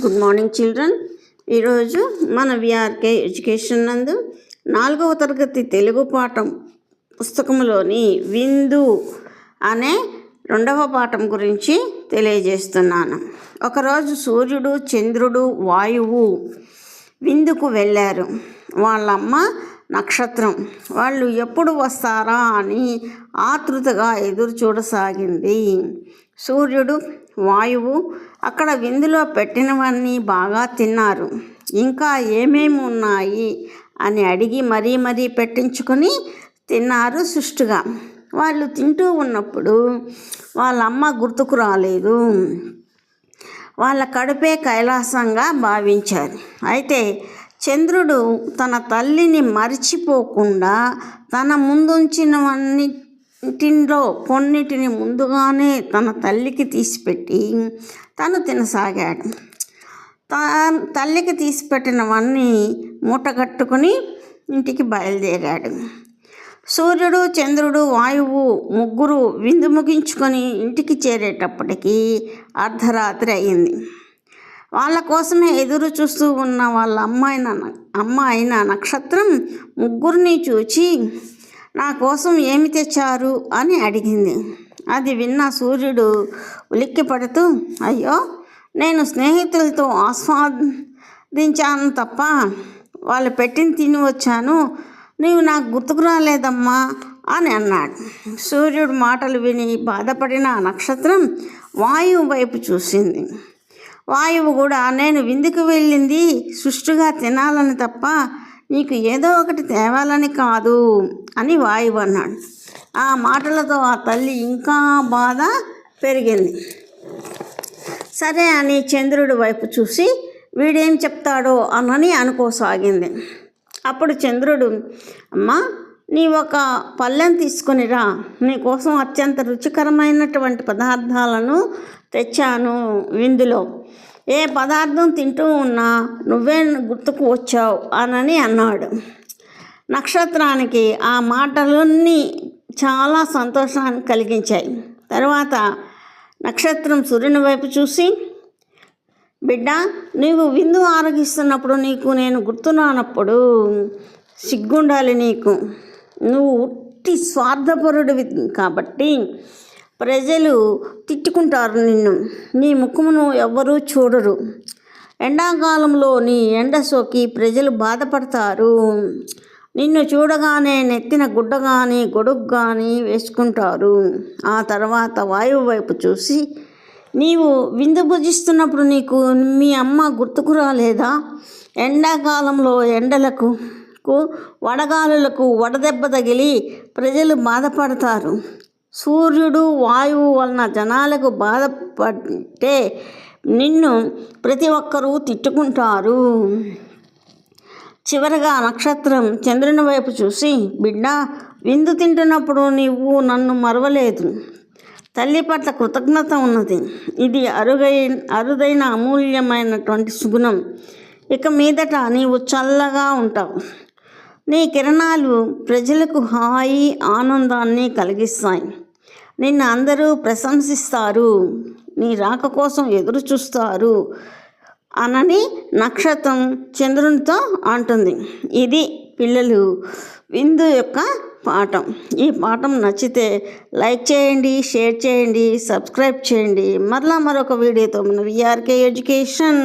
Good morning children. ఈరోజు మన VRK education నందు 4వ తరగతి తెలుగు పాఠం పుస్తకంలోని విందు అనే 2వ పాఠం గురించి తెలియజేస్తున్నాను. ఒకరోజు సూర్యుడు, చంద్రుడు, వాయువు విందుకు వెళ్ళారు. వాళ్ళమ్మ నక్షత్రం వాళ్ళు ఎప్పుడు వస్తారా అని ఆతృతగా ఎదురు చూడసాగింది. సూర్యుడు, వాయువు అక్కడ విందులో పెట్టినవన్నీ బాగా తిన్నారు. ఇంకా ఏమేమి ఉన్నాయి అని అడిగి మరీ పెట్టించుకొని తిన్నారు సుష్టుగా. వాళ్ళు తింటూ ఉన్నప్పుడు వాళ్ళమ్మ గుర్తుకు రాలేదు. వాళ్ళ కడుపే కైలాసంగా భావించారు. అయితే చంద్రుడు తన తల్లిని మర్చిపోకుండా తన ముందుంచినవన్నిటిలో కొన్నిటిని ముందుగానే తన తల్లికి తీసిపెట్టి తను తినసాగాడు. తల్లికి తీసిపెట్టినవన్నీ మూటగట్టుకుని ఇంటికి బయలుదేరాడు. సూర్యుడు, చంద్రుడు, వాయువు ముగ్గురు విందు ముగించుకొని ఇంటికి చేరేటప్పటికి అర్ధరాత్రి అయింది. వాళ్ళ కోసమే ఎదురు చూస్తూ ఉన్న వాళ్ళ అమ్మ అయిన నక్షత్రం ముగ్గురిని చూచి నా కోసం ఏమి తెచ్చారు అని అడిగింది. అది విన్న సూర్యుడు ఉలిక్కిపడుతూ, అయ్యో, నేను స్నేహితులతో ఆస్వాదించాను తప్ప వాళ్ళు పెట్టింది తిని వచ్చాను, నీవు నాకు గుర్తుకు రాలేదమ్మా అని అన్నాడు. సూర్యుడు మాటలు విని బాధపడిన నక్షత్రం వాయువు వైపు చూసింది. వాయువు కూడా నేను విందుకు వెళ్ళింది సుష్టుగా తినాలని తప్ప నీకు ఏదో ఒకటి తేవాలని కాదు అని వాయువు అన్నాడు. ఆ మాటలతో ఆ తల్లి ఇంకా బాధ పెరిగింది. సరే అని చంద్రుడి వైపు చూసి వీడేం చెప్తాడో అని అనుకోసాగింది. అప్పుడు చంద్రుడు, అమ్మా, నీ ఒక పళ్ళెం తీసుకునిరా, నీకోసం అత్యంత రుచికరమైనటువంటి పదార్థాలను తెచ్చాను విందులో. ఏ పదార్థం తింటూ ఉన్నా నువ్వే గుర్తుకు వచ్చావు అని అన్నాడు. నక్షత్రానికి ఆ మాటలన్నీ చాలా సంతోషాన్ని కలిగించాయి. తర్వాత నక్షత్రం సూర్యుని వైపు చూసి, బిడ్డ, నీవు విందు ఆరగిస్తున్నప్పుడు నీకు నేను గుర్తున్నానప్పుడు సిగ్గుండాలి నీకు. నువ్వు ఉట్టి స్వార్థపరుడివి కాబట్టి ప్రజలు తిట్టుకుంటారు నిన్ను. నీ ముఖమును ఎవ్వరూ చూడరు. ఎండాకాలంలో నీ ఎండ సోకి ప్రజలు బాధపడతారు. నిన్ను చూడగానే నెత్తిన గుడ్డ కానీ గొడుగు కానీ వేసుకుంటారు. ఆ తర్వాత వాయువు వైపు చూసి, నీవు విందు భుజిస్తున్నప్పుడు నీకు మీ అమ్మ గుర్తుకు రాలేదా? ఎండాకాలంలో ఎండలకు వడగాలులకు వడదెబ్బ తగిలి ప్రజలు బాధపడతారు. సూర్యుడు, వాయువు వలన జనాలకు బాధపడితే నిన్ను ప్రతి ఒక్కరూ తిట్టుకుంటారు. చివరగా నక్షత్రం చంద్రుని వైపు చూసి, బిడ్డ, విందు తింటున్నప్పుడు నీవు నన్ను మరవలేదు. తల్లి పట్ల కృతజ్ఞత ఉన్నది. ఇది అరుదైన అమూల్యమైనటువంటి సుగుణం. ఇక మీదట నీవు చల్లగా ఉంటావు. నీ కిరణాలు ప్రజలకు హాయి, ఆనందాన్ని కలిగిస్తాయి. నిన్ను అందరూ ప్రశంసిస్తారు. నీ రాక కోసం ఎదురు చూస్తారు అని నక్షత్రం చంద్రునితో అంటుంది. ఇది పిల్లలు విందు యొక్క పాఠం. ఈ పాఠం నచ్చితే లైక్ చేయండి, షేర్ చేయండి, సబ్స్క్రైబ్ చేయండి. మరలా మరొక వీడియోతో మన విఆర్కే ఎడ్యుకేషన్.